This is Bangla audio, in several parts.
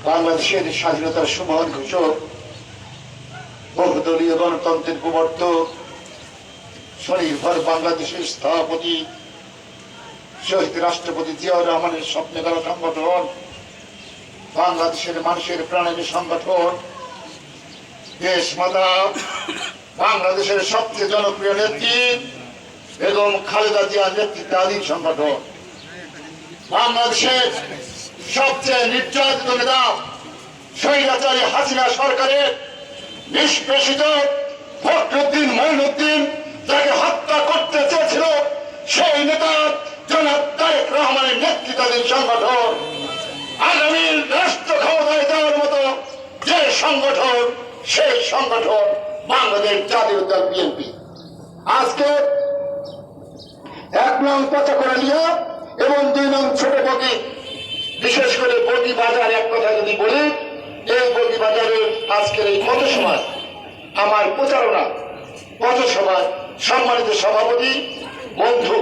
বাংলাদেশের স্বাধীনতার সুমহান ঘোষক, বহুদলীয় গণতন্ত্রের প্রবর্তক, স্বনির্ভর বাংলাদেশের স্থপতি শহীদ রাষ্ট্রপতি জিয়াউর রহমানের স্বপ্নে গড়া সংগঠন, বাংলাদেশের মানুষের প্রাণের সংগঠন, দেশ মাতা বাংলাদেশের সবচেয়ে জনপ্রিয় নেত্রী বেগম খালেদা জিয়ার নেতৃত্বাধীন সংগঠন, বাংলাদেশের সবচেয়ে নির্যাতিত নেতা স্বৈরাচারী হাসিনা সরকারের নিষ্পেষিত ফখরুদ্দিন মঈনুদ্দিন, যাকে হত্যা করতে চেয়েছিল সেই নেতা জনাব তারেক রহমানের নেতৃত্বাধীন সংগঠন, আগামী রাষ্ট্র ক্ষমতায় দেওয়ার মতো যে সংগঠন, সেই সংগঠন বাংলাদেশ জাতীয় দল বিএনপি। আজকে 1 নং পচাকড়ালিয়া এবং 2 নং ছোট বগি, বিশেষ করে বগি বাজার, এক কথা যদি বলি, এই বগি বাজারে আজকের এই পথসভায় আমার প্রচারণা পথসভায় সম্মানিত সভাপতি বন্ধু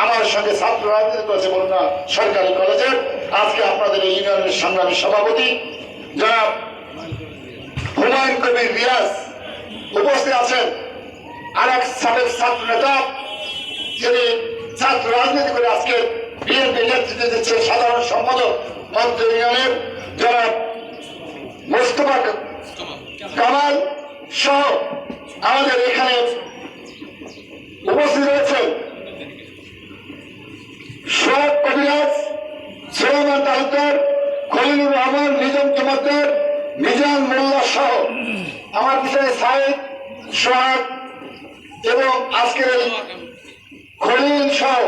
আমার সঙ্গে ছাত্র রাজনীতি করেছে বলুন সরকারি কলেজের, আজকে আপনাদের এই ইউনিয়নের সংগ্রামী সভাপতি জনাব হুমায়ুন কবির রিয়াজ উপস্থিত আছেন। আর এক সাবেক ছাত্র নেতা যিনি ছাত্র রাজনীতি করে আজকে বিএনপি নেতৃত্ব দিচ্ছেন সাধারণ সম্পাদক মন্ত্রী ইউনিয়নের জনাব মোস্তফা কামাল সহ আমাদের এখানে উপস্থিত রয়েছেন সোহাগ কবিরাজ, সুলেমান তালুকদার, খলিলুর রহমান, নিজাম চমৎকার, মিজান মোল্লা সহ আমার পিছনে সাহেব, সোহাগ এবং আজকের এই খলিল সহ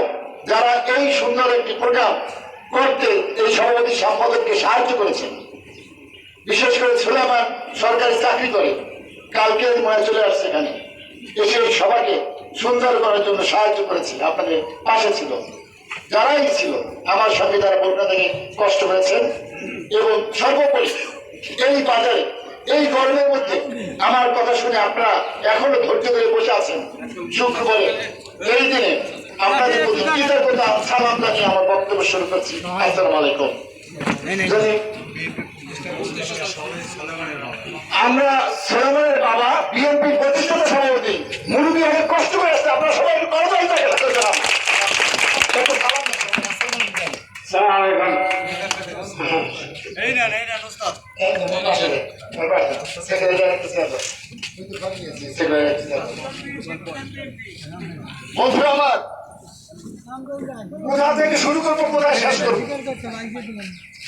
যারা এই সুন্দর একটি প্রোগ্রাম করতে এই সভাপতি সম্পাদককে সাহায্য করেছেন। বিশেষ করে সুলেমান সরকারি চাকরি করে, কালকে মনে চলে আসছে এখানে এসে সবাইকে সুন্দর করার জন্য সাহায্য করেছে, আপনাদের পাশে ছিল, যারাই ছিল আমার সঙ্গে তারা বন্যা থেকে কষ্ট করেছেন। এবং সর্বোপরি এই বাজারে এই গরমের মধ্যে আমার কথা শুনে আপনারা এখনো ধৈর্য ধরে বসে আছেন, শুক্রবারে এই দিনে আপনাদের প্রতি কৃতজ্ঞতা সালাম জানিয়ে আমার বক্তব্য শুরু করছি। আসসালামু আলাইকুম। আমরা সোলেমানের বাবা বিএনপির প্রতিষ্ঠাতা সভাপতি মুরুবি অনেক কষ্ট করে আসছে, আপনারা সবাই একটু করতালি থাকে। বন্ধুরা আমার, কোথা থেকে শুরু করবো, কোথায় শেষ করবো?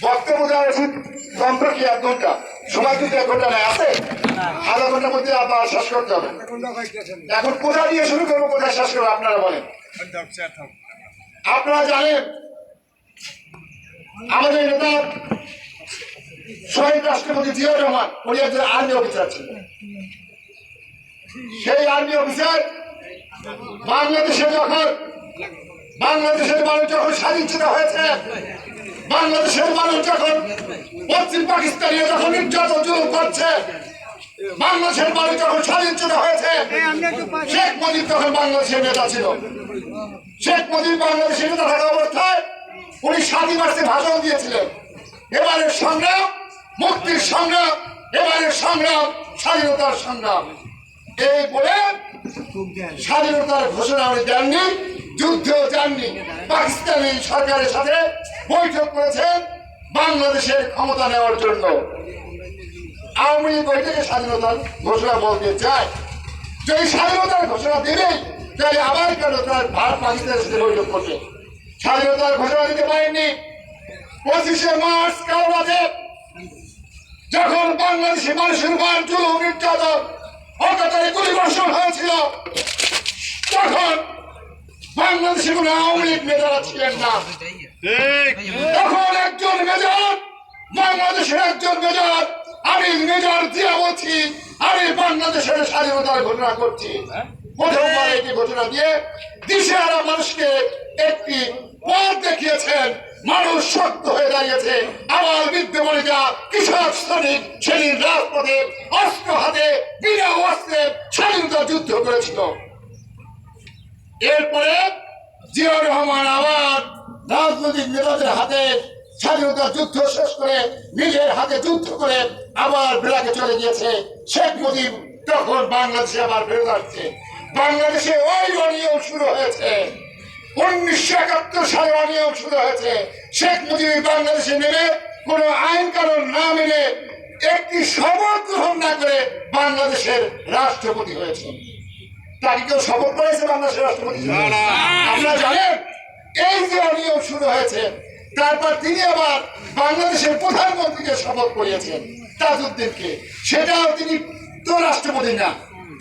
বক্তব্য দেওয়া উচিত যন্ত্র কি 1 ঘন্টা, সময় কিন্তু 1 ঘন্টা নেই, আছে আধা ঘন্টার মধ্যে আপনার শেষ করতে হবে। এখন কোথা দিয়ে শুরু করবো, কোথায় শেষ করবো আপনারা বলেন। আপনারা জানেন আমাদের নেতা শহীদ রাষ্ট্রপতি জিয়াউর রহমান উনি একজন আর্মি অফিসার ছিলেন। সেই আর্মি অফিসার বাংলাদেশের মানুষ যখন স্বাধীনচিত হয়েছে, বাংলাদেশের মানুষ যখন পশ্চিম পাকিস্তানি যখন নির্যাতন জুলুম করছে, বাংলাদেশের মানুষ যখন স্বাধীনচিত হয়েছে, শেখ মুজিব তখন বাংলাদেশের নেতা ছিল। শেখ মুজিব বাংলাদেশের নেতা থাকা অবস্থায় উনি 7 মার্চে ভাষণ দিয়েছিলেন, এবারের সংগ্রাম মুক্তির সংগ্রাম, এবারের সংগ্রাম স্বাধীনতার সংগ্রাম। এই বলে স্বাধীনতার ঘোষণা উনি দেননি, যুদ্ধেও যাননি, পাকিস্তানি সরকারের সাথে বৈঠক করেছেন বাংলাদেশের ক্ষমতা নেওয়ার জন্য। আওয়ামী লীগ বৈঠকে স্বাধীনতার ঘোষণা বলতে চায়, যদি স্বাধীনতার ঘোষণা দেবেই তাহলে আবার কেন তার ভারত পাকিস্তানের সাথে বৈঠক করবে? স্বাধীনতার ঘোষণা দিতে পারেননি। 25শে মার্চ কাল বাজে যখন বাংলাদেশি মানুষের উপর জুলুম নির্যাতন অকাতরে গুলিবর্ষণ হয়েছিল, তখন বাংলাদেশে কোন আওয়ামী লীগ নেতারা ছিলেন না। তখন একজন মেজর, বাংলাদেশের একজন মেজর, আমি মেজর জিয়া বলছি, আমি বাংলাদেশের স্বাধীনতার ঘোষণা করছি। প্রথমবার একটি ঘোষণা দিয়ে দিশেহারা মানুষকে একটি পথ দেখিয়েছেন, মানুষ শক্ত হয়ে দাঁড়িয়েছে। আবার বৃদ্ধ বনিতা, কৃষক, শ্রমিক সেদিন রাজপথে অস্ত্র হাতে বিনা অস্ত্রে স্বাধীনতা যুদ্ধ করেছিল। এরপরে জিয়াউর রহমান আবার রাজনৈতিক নেতাদের হাতে স্বাধীনতার যুদ্ধ শেষ করে নিজের হাতে যুদ্ধ করে আবার বিরাকে চলে গিয়েছে। শেখ মুজিব তখন বাংলাদেশে আবার ফেরত আসছে। বাংলাদেশে ওই অনিয়ম শুরু হয়েছে 1971 সালে অনিয়ম শুরু হয়েছে। শেখ মুজিব বাংলাদেশে নেমে কোন আইন কানুন না মেনে একটি শপথ গ্রহণ না করে বাংলাদেশের রাষ্ট্রপতি হয়েছে। তাকে কেউ শপথ করেছে বাংলাদেশের রাষ্ট্রপতি? আপনারা জানেন এই যে অনিয়ম শুরু হয়েছে, তারপর তিনি আবার বাংলাদেশের প্রধানমন্ত্রীকে শপথ করিয়েছেন তাজউদ্দিনকে। সেটাও তিনি তো রাষ্ট্রপতি না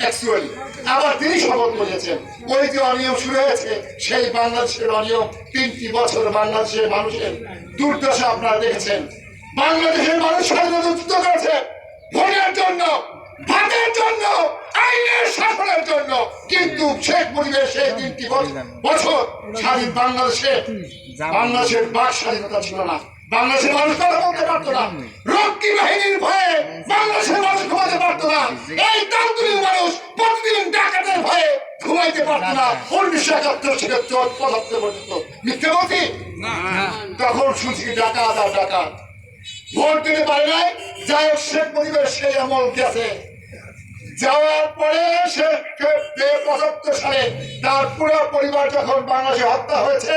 অ্যাকচুয়ালি, আবার তিনি শপথ করিয়েছেন। ওই যে অনিয়ম শুরু হয়েছে সেই বাংলাদেশের অনিয়ম 3টি বছর বাংলাদেশের মানুষের দুর্দশা আপনারা দেখেছেন। বাংলাদেশের মানুষ স্বাধীনতা যুদ্ধ করেছে ভোটের জন্য, ভাতের জন্য, আইনের শাসনের জন্য, কিন্তু শেখ মুজিবের সেই 3টি বছর স্বাধীন বাংলাদেশের বাক স্বাধীনতা ছিল না। বাংলাদেশের মানুষ কথা বলতে পারতো না, রক্ষী বাহিনীর ভয়ে বাংলাদেশের মানুষ ঘুমাতে পারতো না, এই তান্ত্রিক মানুষ প্রতিদিন ডাকাতের ভয়ে ঘুমাইতে পারতো না 1971 থেকে 74 পর্যন্ত। মিথ্যে বলছি? তখন শুনছি ডাকাত আর ডাকাত, ভোট দিতে পারে নাই। যাই হোক, শেখ মুজিবের সেই আমল গেছে। যাওয়ার পরে সে 75 সালে তার পুরো পরিবার যখন বাংলাদেশে হত্যা হয়েছে,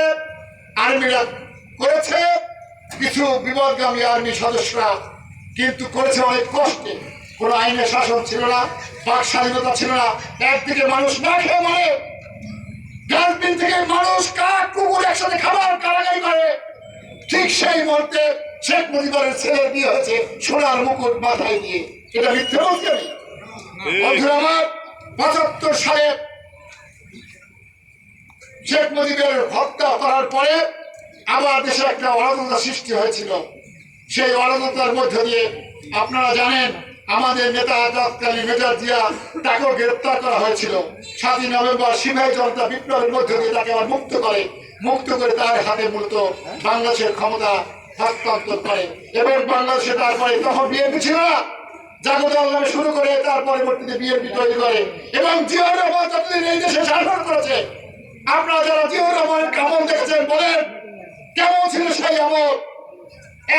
আর্মিরা করেছে, কিছু বিপদগামী আর্মি সদস্যরা, কিন্তু করেছে অনেক কষ্টে। কোনো আইনের শাসন ছিল না, বাক স্বাধীনতা ছিল না। একদিকে মানুষ না খেয়ে মরে, ডাস্টবিন থেকে মানুষ কাক কুকুর একসাথে খাবার কারাগারি করে। ঠিক সেই মুহূর্তে শেখ মুজিবের ছেলের বিয়ে হয়েছে সোনার মুকুট মাথায় দিয়ে। এটা মিথ্যে বলছি আমি? বন্ধুরা আমার, 75 সালে শেখ মুজিবের হত্যা করার পরে আবার দেশে একটা অরাজকতা সৃষ্টি হয়েছিল। সেই অরাজকতার মধ্য দিয়ে আপনারা জানেন আমাদের নেতা তৎকালীন মেজর জিয়া, তাকেও গ্রেপ্তার করা হয়েছিল। 7ই নভেম্বর সিপাহী জনতা বিপ্লবের মধ্য দিয়ে তাকে আবার মুক্ত করে তার হাতে মূলত বাংলাদেশের ক্ষমতা হস্তান্তর করে। এবং বাংলাদেশে তারপরে তখন বিএনপি ছিল না, জাগোদল নামে শুরু করে তার পরবর্তীতে বিএনপি তৈরি করে। এবং জিয়াউর রহমান যতদিন এই দেশে শাসন করেছে, আপনারা যারা জিয়াউর রহমানের আমল দেখেছেন বলেন কেমন ছিল সেই আমল।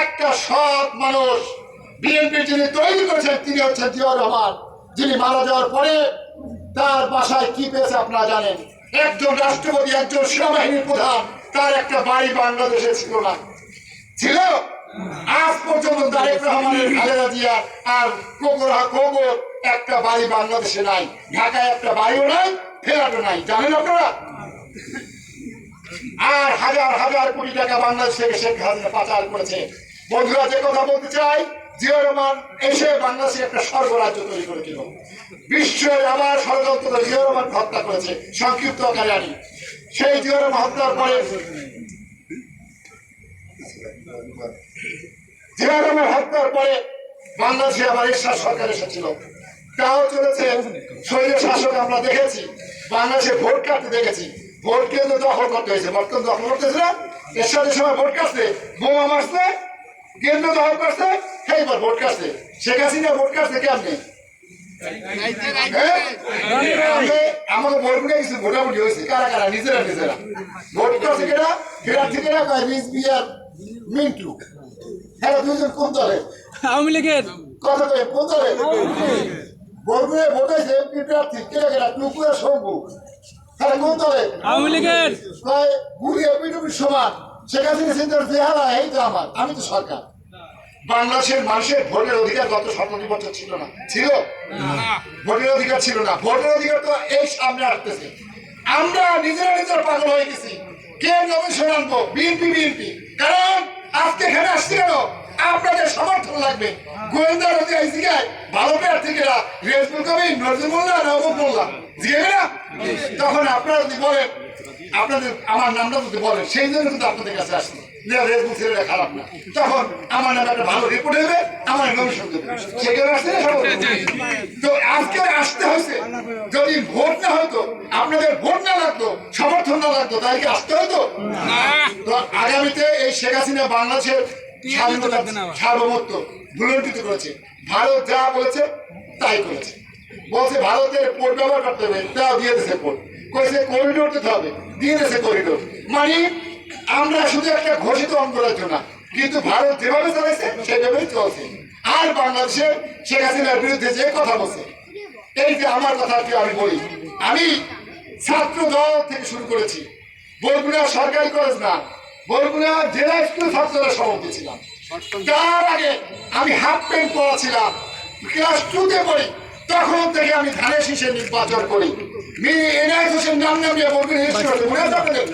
একটা সৎ মানুষ বিএনপি যিনি তৈরি করেছেন তিনি হচ্ছেন জিয়াউর রহমান, যিনি মারা যাওয়ার পরে তার বাসায় কি পেয়েছে আপনারা জানেন। একজন রাষ্ট্রপতি, একজন সেনাবাহিনীর প্রধান, তার একটা বাড়ি বাংলাদেশে ছিল না। ছিল আজ পর্যন্ত তারেক রহমানের, খালেদা জিয়া আর কোকর একটা বাড়ি বাংলাদেশে নাই। ঢাকায় একটা বাড়িও নাই, ফেরাটো নাই, জানেন আপনারা। আর হাজার হাজার কোটি টাকা বাংলাদেশ থেকে শেখ হাসিনা পাচার করেছে। বন্ধুরা, যে কথা বলতে চাই, জিয়াউর রহমান এসে বাংলাদেশে একটা স্বর্গরাজ্য তৈরি করেছিল। বিশ্বের আবার ষড়যন্ত্র করে জিয়াউর রহমান হত্যা করেছে। সংক্ষিপ্ত আকারে আনি, সেই জিয়াউর রহমান হত্যার পরে জিয়াউর রহমান হত্যার পরে বাংলাদেশে আবার এরশাদ সরকার এসেছিল, তাও চলেছে শৈলের শাসক। আমরা দেখেছি বাংলাদেশে ভোট কাটতে দেখেছি, ভোট কেন্দ্র দখল করতে হয়েছে। বর্তমান দখল করতেছে না, এরশাদের সময় ভোট কাটছে, বোমা মারছে, কেন্দ্র দখল করছে, সেইবার ভোট কাটছে। শেখ হাসিনা ভোট কাটছে কেমনে? আমাকে ভোট উঠে গেছে, ভোটাভুটি হয়েছে। কারা কারা? নিজেরা ভোট কাটছে। কেনা ফেরার মিন্টু, হ্যাঁ, দুইজন কোন দলে? আওয়ামী লীগের। কথা কয়ে কোন দলে? বরগুড়ে ভোট হয়েছে এমপি প্রার্থী কেনা টুকুরা শম্ভু, হ্যাঁ, কোন দলে? আওয়ামী লীগের। ঘুরিয়ে পিটুপির সমান। শেখ হাসিনা চিন্তার চেহারা, এই তো আমার, আমি তো সরকার। বাংলাদেশের মানুষের ভোটের অধিকার গত 17 বছর ছিল না। ছিল? ভোটের অধিকার ছিল না। ভোটের অধিকার তো এই সামনে আসতেছে। আমরা নিজেরা পাগল হয়ে গেছি। কে নমিনেশন আনবো? বিএনপি। কারণ আজকে এখানে আসছে কেন? আপনাদের সমর্থন লাগবে। গোয়েন্দা রোজে এই জিগায় ভালো প্রার্থীরা রেজবুল কবির, নজরুল মোল্লা, নবুল মোল্লা জিগাবে না? তখন আপনারা যদি বলেন, আপনাদের আমার নামটা যদি বলেন, সেই জন্য কিন্তু আপনাদের কাছে আসছে। রেজবুল ছেলেরা খারাপ না, তখন আমার নামে একটা ভালো রিপোর্ট হবে, আমার নমিনেশন দেবে। সেখানে আসছে না? তো আজকে আসতে হয়েছে। যদি ভোট না হতো, আপনাদের ভোট না লাগতো, সমর্থন না লাগতো, তাই কি আসতে হতো? তো আগামীতে এই শেখ হাসিনা বাংলাদেশের স্বাধীনতা, সার্বভৌমত্ব ভুলণ্ঠিত করেছে। ভারত যা বলেছে তাই করেছে। বলছে ভারতের পোর্ট ব্যবহার করতে হবে, তাও দিয়ে দিয়েছে পোর্ট। কইছে করিডোর দিতে হবে, দিয়ে দিয়েছে করিডোর। মানে আমরা শুধু একটা ঘোষিত অঙ্গরাজ্য না, কিন্তু ভারত যেভাবে চালাইছে সেভাবেই চলছে। আর বাংলাদেশে শেখ হাসিনার বিরুদ্ধে যে কথা বলছে, এই যে আমার কথা আমি বলি, আমি ছাত্র দল থেকে শুরু করেছি। বরগুনা সরকারি কলেজ না, বরগুনা জেলা স্কুল ছাত্রদের সভাপতি ছিলাম। তার আগে আমি হাফ প্যান্ট পরা ছিলাম, ক্লাস 2-তে পড়ি। তখন থেকে আমি ধানের শীষে নির্বাচন করি। এনআইএস হোসেন নাম নিয়ে বরগুনা হিস্ট্রি মনে আছে আপনাদের?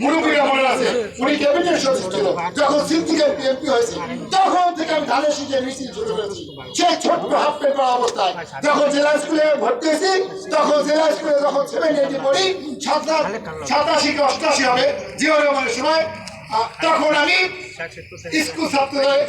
মুরব্বীরা মনে আছে, উনি ক্যাবিনেট সচিব ছিল যখন সিদ্দিকের এমপি হয়েছে। তখন থেকে আমি ধানের শীষে মিছিল শুরু করেছি। সেই ছোট্ট হাফ প্যান্ট পরা অবস্থায় যখন জেলা স্কুলে ভর্তি হয়েছি, তখন জেলা স্কুলে যখন 7-8 পড়ি, 87 কি 88 হবে জিও রহমানের সময়, তখন আমি স্কুল ছাত্রদের